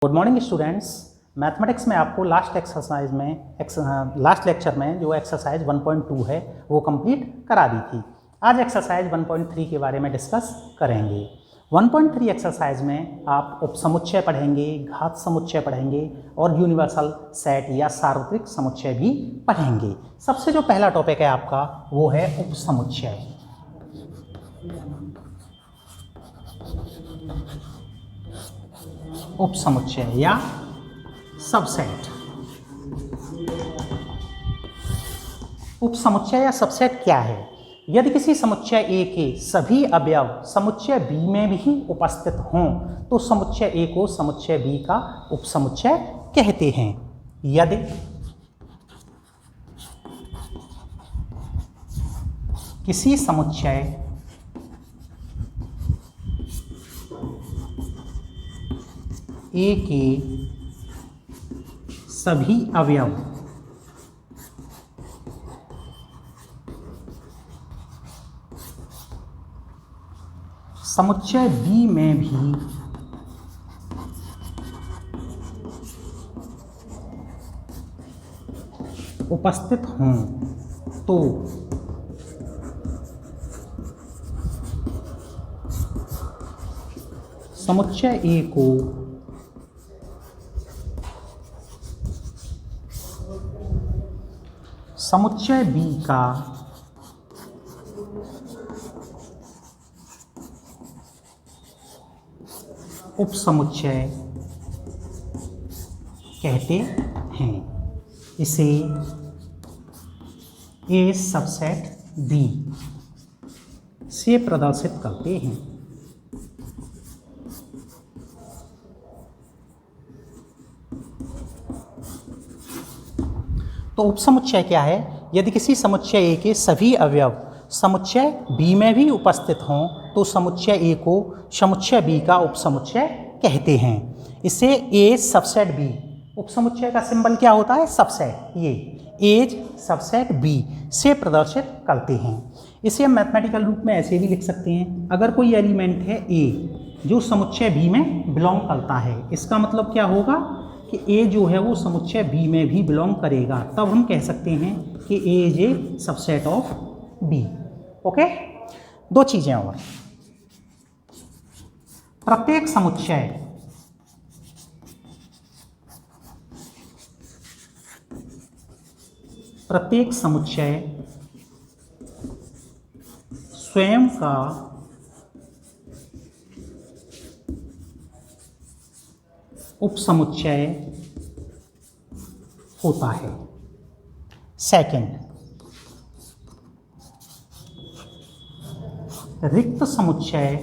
Good morning students. Mathematics में आपको last lecture में जो एक्सरसाइज 1.2 है वो कंप्लीट करा दी थी। आज एक्सरसाइज 1.3 के बारे में डिस्कस करेंगे। 1.3 एक्सरसाइज में आप उपसमुच्चय पढ़ेंगे, घात समुच्चय पढ़ेंगे और यूनिवर्सल सेट या सार्वत्रिक समुच्चय भी पढ़ेंगे। सबसे जो पहला टॉपिक है आपका वो है उपसमुच्चय। उपसमुच्चय या सबसेट। उपसमुच्चय या सबसेट क्या है? यदि किसी समुच्चय A के सभी अवयव समुच्चय B में भी उपस्थित हों तो समुच्चय A को समुच्चय B का उपसमुच्चय कहते हैं। यदि किसी समुच्चय A के सभी अवयव समुच्चय B में भी उपस्थित हों तो समुच्चय A को समुच्चय B का उपसमुच्चय कहते हैं। इसे A सबसेट B से प्रदर्शित करते हैं। तो उपसमुच्चय क्या है? यदि किसी समुच्चय A के सभी अवयव समुच्चय B में भी उपस्थित हों तो समुच्चय A को समुच्चय B का उपसमुच्चय कहते हैं। इसे A सबसेट B, उपसमुच्चय का सिंबल क्या होता है? सबसेट। ये A सबसेट B से प्रदर्शित करते हैं। इसे हम मैथमेटिकल रूप में ऐसे भी लिख सकते हैं। अगर कोई एलिमेंट है A जो समुच्चय B में बिलोंग करता है, इसका मतलब क्या होगा कि A जो है वो समुच्चय B में भी बिलोंग करेगा, तब हम कह सकते हैं कि A is a subset of B। Okay. दो चीजें और, प्रत्येक समुच्चय स्वयं का उपसमुच्चय होता है। सेकंड, रिक्त समुच्चय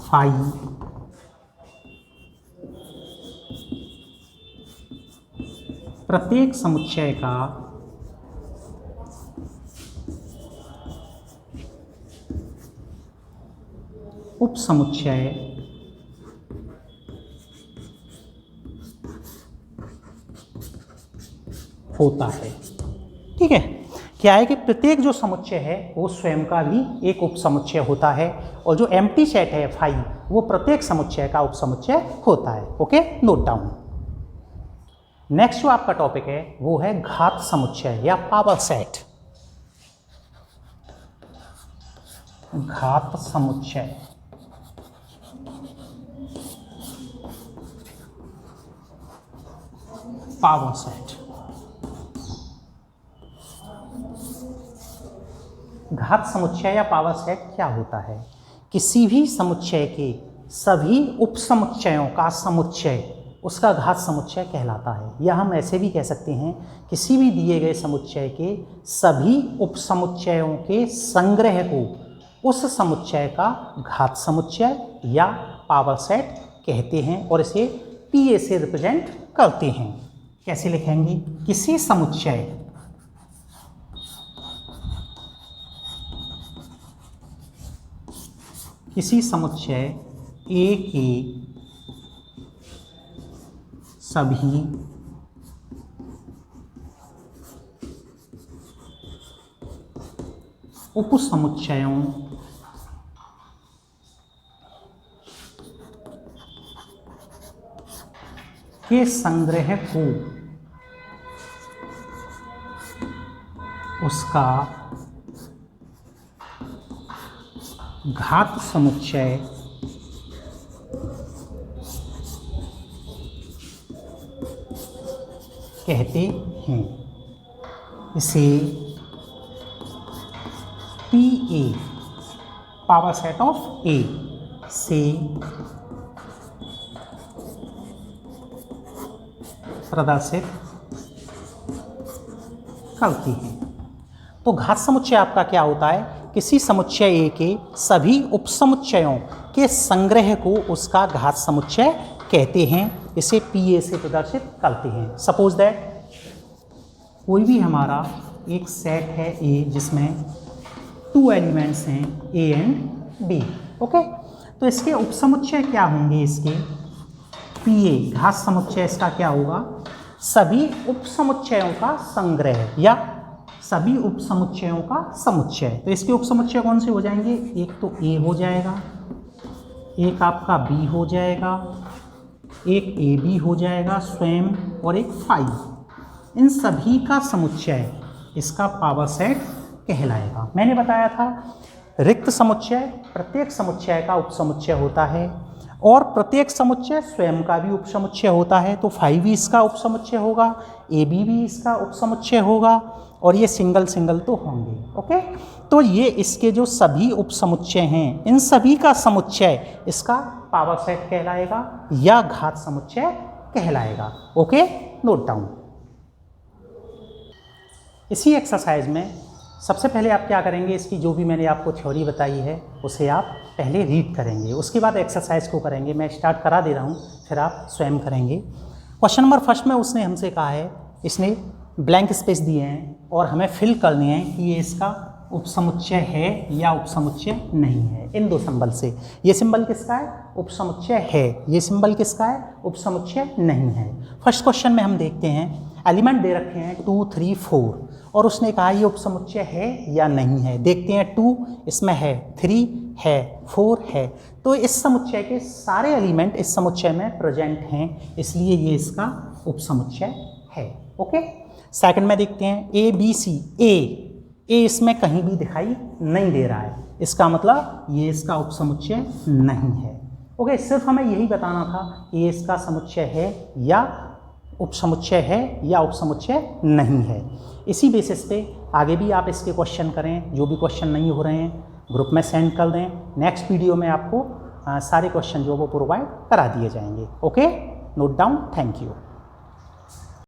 फाई प्रत्येक समुच्चय का उपसमुच्चय होता है। ठीक है। क्या है कि प्रत्येक जो समुच्चय है वो स्वयं का भी एक उपसमुच्चय होता है और जो एम्प्टी सेट है फाई वो प्रत्येक समुच्चय का उपसमुच्चय होता है। Okay, note down. नेक्स्ट जो आपका टॉपिक है वो है घात समुच्चय या पावर सेट। घात समुच्चय पावर सेट। घात समुच्चय या पावर सेट क्या होता है? किसी भी समुच्चय के सभी उपसमुच्चयों का समुच्चय उसका घात समुच्चय कहलाता है। या हम ऐसे भी कह सकते हैं किसी भी दिए गए समुच्चय के सभी उपसमुच्चयों के संग्रह को उस समुच्चय का घात समुच्चय या पावर सेट कहते हैं और इसे PA से रिप्रेजेंट करते हैं। कैसे लिखेंगे? किसी समुच्चय A के सभी उपसमुच्चयों के संग्रह को उसका घात समुच्चय कहते हैं। इसे PA power set of A से प्रदर्शित करती हैं। तो घात समुच्चय आपका क्या होता है? किसी समुच्चय A के सभी उपसमुच्चयों के संग्रह को उसका घात समुच्चय कहते हैं। इसे PA से प्रदर्शित करते हैं। सपोज दैट कोई भी हमारा एक सेट है A जिसमें 2 एलिमेंट्स हैं A एंड B। ओके, तो इसके उपसमुच्चय क्या होंगे? इसके PA घात समुच्चय इसका क्या होगा? सभी उपसमुच्चयों का संग्रह या सभी उपसमुच्चयों का समुच्चय। तो इसके उपसमुच्चय कौन से हो जाएंगे? एक तो A हो जाएगा, एक आपका B हो जाएगा, एक AB हो जाएगा स्वयं, और एक 5। इन सभी का समुच्चय इसका पावर सेट कहलाएगा। मैंने बताया था रिक्त समुच्चय प्रत्येक समुच्चय का उपसमुच्चय होता है और प्रत्येक समुच्चय स्वयं का भी उपसमुच्चय होता है। तो 5 भी इसका उपसमुच्चय होगा, AB भी इसका उपसमुच्चय होगा, और ये सिंगल सिंगल तो होंगे। ओके, तो ये इसके जो सभी उपसमुच्चय हैं इन सभी का समुच्चय इसका पावर सेट कहलाएगा या घात समुच्चय कहलाएगा। Okay, note down. इसी एक्सरसाइज में सबसे पहले आप क्या करेंगे? इसकी जो भी मैंने आपको थ्योरी बताई है उसे आप पहले रीड करेंगे, उसके बाद एक्सरसाइज को करेंगे। मैं स्टार्ट करा दे रहा हूँ, फिर आप स्वयं करेंगे। क्वेश्चन नंबर फर्स्ट में उसने हमसे कहा है, इसने ब्लैंक स्पेस दिए हैं और हमें फिल करने हैं कि ये इसका उपसमुच्चय है या उपसमुच्चय नहीं है। इन 2 सिंबल से, ये सिंबल किसका है? उपसमुच्चय है। ये सिंबल किसका है? उपसमुच्चय नहीं है। फर्स्ट क्वेश्चन में हम देखते हैं, एलिमेंट दे रखे हैं 2, 3, 4 और उसने कहा ये उपसमुच्चय है या नहीं है। देखते हैं 2 इसमें है, 3 है, 4 है, तो इस समुच्चय के सारे एलिमेंट इस समुच्चय में प्रेजेंट हैं, इसलिए ये इसका उपसमुच्चय है। ओके, सेकंड में देखते हैं A B C। ए इसमें कहीं भी दिखाई नहीं दे रहा है, इसका मतलब ये इसका उपसमुच्चय नहीं है। ओके, सिर्फ हमें यही बताना था कि ये इसका समुच्चय है या उपसमुच्चय है या उपसमुच्चय नहीं है। इसी बेसिस पे आगे भी आप इसके क्वेश्चन करें, जो भी क्वेश्चन नहीं हो रहे हैं ग्रुप में सेंड कर दें। नेक्स्ट वीडियो में आपको सारे क्वेश्चन जो वो प्रोवाइड करा दिए जाएंगे। Okay, note down. Thank you.